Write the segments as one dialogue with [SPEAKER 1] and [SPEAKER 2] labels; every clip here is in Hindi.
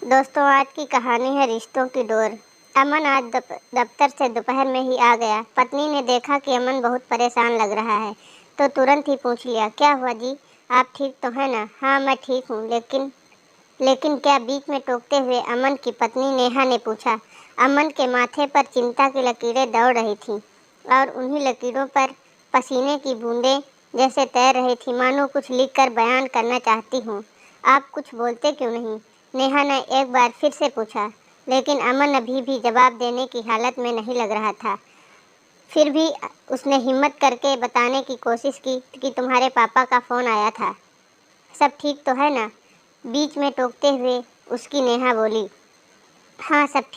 [SPEAKER 1] दोस्तों, आज की कहानी है रिश्तों की डोर। अमन आज दफ्तर से दोपहर में ही आ गया। पत्नी ने देखा कि अमन बहुत परेशान लग रहा है तो तुरंत ही पूछ लिया, क्या हुआ जी, आप ठीक तो हैं ना? हाँ, मैं ठीक हूँ, लेकिन क्या? बीच में टोकते हुए अमन की पत्नी नेहा ने पूछा। अमन के माथे पर चिंता की लकीरें दौड़ रही थीं और उन्हीं लकीरों पर पसीने की बूंदें जैसे तैर रही थी, मानो कुछ लिख कर बयान करना चाहती हूँ। आप कुछ बोलते क्यों नहीं? नेहा ने एक बार फिर से पूछा, लेकिन अमन अभी भी जवाब देने की हालत में नहीं लग रहा था। फिर भी उसने हिम्मत करके बताने की कोशिश की कि तुम्हारे पापा का फ़ोन आया था। सब ठीक तो है ना? बीच में टोकते हुए उसकी नेहा बोली। हाँ, सब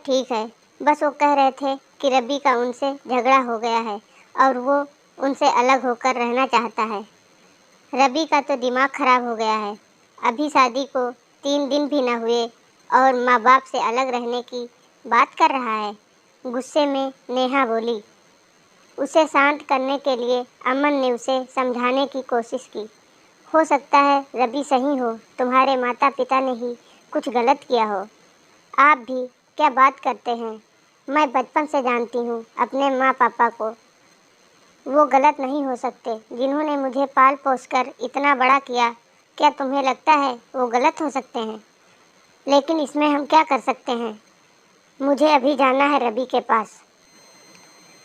[SPEAKER 1] ठीक है। बस वो कह रहे थे कि रवि का उनसे झगड़ा हो गया है और वो उनसे अलग होकर रहना चाहता है। रवि का तो दिमाग खराब हो गया है। अभी शादी को 3 दिन भी न हुए और माँ बाप से अलग रहने की बात कर रहा है। गुस्से में नेहा बोली। उसे शांत करने के लिए अमन ने उसे समझाने की कोशिश की। हो सकता है रवि सही हो, तुम्हारे माता पिता ने ही कुछ गलत किया हो। आप भी क्या बात करते हैं? मैं बचपन से जानती हूँ अपने माँ पापा को। वो गलत नहीं हो सकते। जिन्होंने मुझे पाल पोस कर इतना बड़ा किया, क्या तुम्हें लगता है वो गलत हो सकते हैं? लेकिन इसमें हम क्या कर सकते हैं? मुझे अभी जाना है रवि के पास।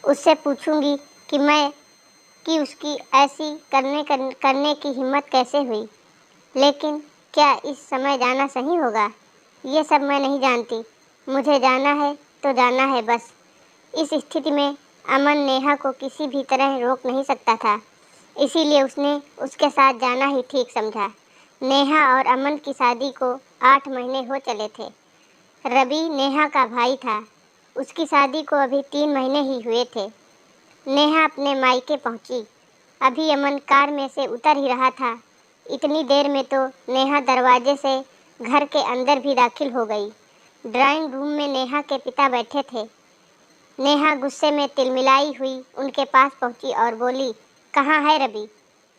[SPEAKER 1] उससे पूछूंगी कि उसकी ऐसी करने की हिम्मत कैसे हुई। लेकिन क्या इस समय जाना सही होगा? ये सब मैं नहीं जानती। मुझे जाना है तो जाना है बस। इस स्थिति में अमन नेहा को किसी भी तरह रोक नहीं सकता था, इसीलिए उसने उसके साथ जाना ही ठीक समझा। नेहा और अमन की शादी को 8 महीने हो चले थे। रवि नेहा का भाई था। उसकी शादी को अभी 3 महीने ही हुए थे। नेहा अपने मायके पहुंची। अभी अमन कार में से उतर ही रहा था। इतनी देर में तो नेहा दरवाजे से घर के अंदर भी दाखिल हो गई। ड्राइंग रूम में नेहा के पिता बैठे थे। नेहा गुस्से में तिलमिलाई हुई उनके पास पहुंची और बोली, कहाँ है रवि?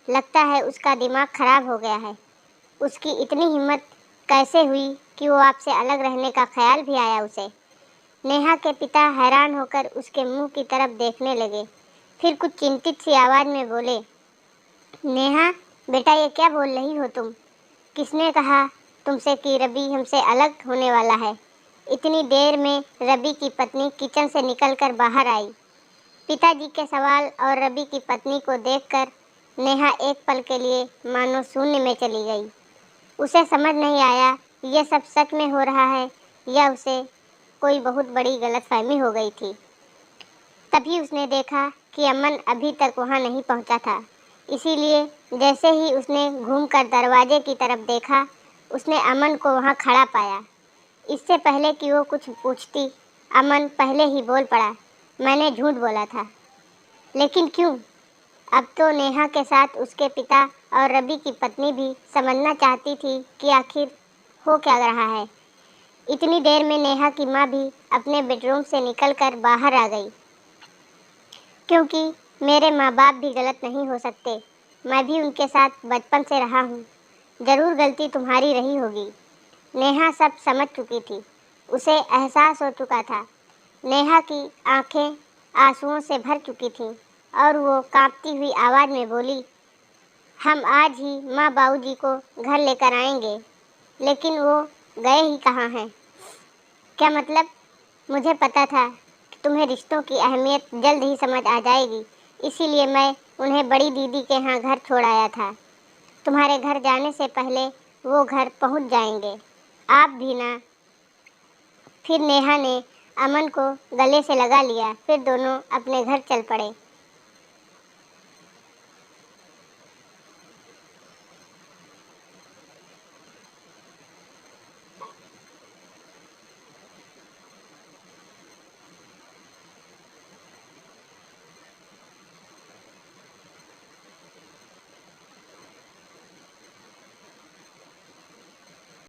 [SPEAKER 1] लगता है उसका दिमाग खराब हो गया है। उसकी इतनी हिम्मत कैसे हुई कि वो आपसे अलग रहने का ख्याल भी आया उसे? नेहा के पिता हैरान होकर उसके मुंह की तरफ देखने लगे। फिर कुछ चिंतित सी आवाज़ में बोले, नेहा बेटा, ये क्या बोल रही हो तुम? किसने कहा तुमसे कि रवि हमसे अलग होने वाला है? इतनी देर में रवि की पत्नी किचन से निकलकर बाहर आई। पिताजी के सवाल और रवि की पत्नी को देखकर नेहा एक पल के लिए मानो शून्य में चली गई। उसे समझ नहीं आया यह सब सच में हो रहा है या उसे कोई बहुत बड़ी गलतफहमी हो गई थी। तभी उसने देखा कि अमन अभी तक वहां नहीं पहुंचा था। इसीलिए जैसे ही उसने घूमकर दरवाजे की तरफ देखा, उसने अमन को वहां खड़ा पाया। इससे पहले कि वो कुछ पूछती, अमन पहले ही बोल पड़ा, मैंने झूठ बोला था। लेकिन क्यों? अब तो नेहा के साथ उसके पिता और रवि की पत्नी भी समझना चाहती थी कि आखिर हो क्या रहा है। इतनी देर में नेहा की माँ भी अपने बेडरूम से निकलकर बाहर आ गई। क्योंकि मेरे माँ बाप भी गलत नहीं हो सकते। मैं भी उनके साथ बचपन से रहा हूँ। ज़रूर गलती तुम्हारी रही होगी। नेहा सब समझ चुकी थी। उसे एहसास हो चुका था। नेहा की आंखें आंसुओं से भर चुकी थीं और वो कांपती हुई आवाज़ में बोली, हम आज ही माँ बाबूजी को घर लेकर आएंगे। लेकिन वो गए ही कहाँ हैं? क्या मतलब? मुझे पता था कि तुम्हें रिश्तों की अहमियत जल्द ही समझ आ जाएगी, इसीलिए मैं उन्हें बड़ी दीदी के यहाँ घर छोड़ आया था। तुम्हारे घर जाने से पहले वो घर पहुँच जाएंगे। आप भी ना। फिर नेहा ने अमन को गले से लगा लिया। फिर दोनों अपने घर चल पड़े।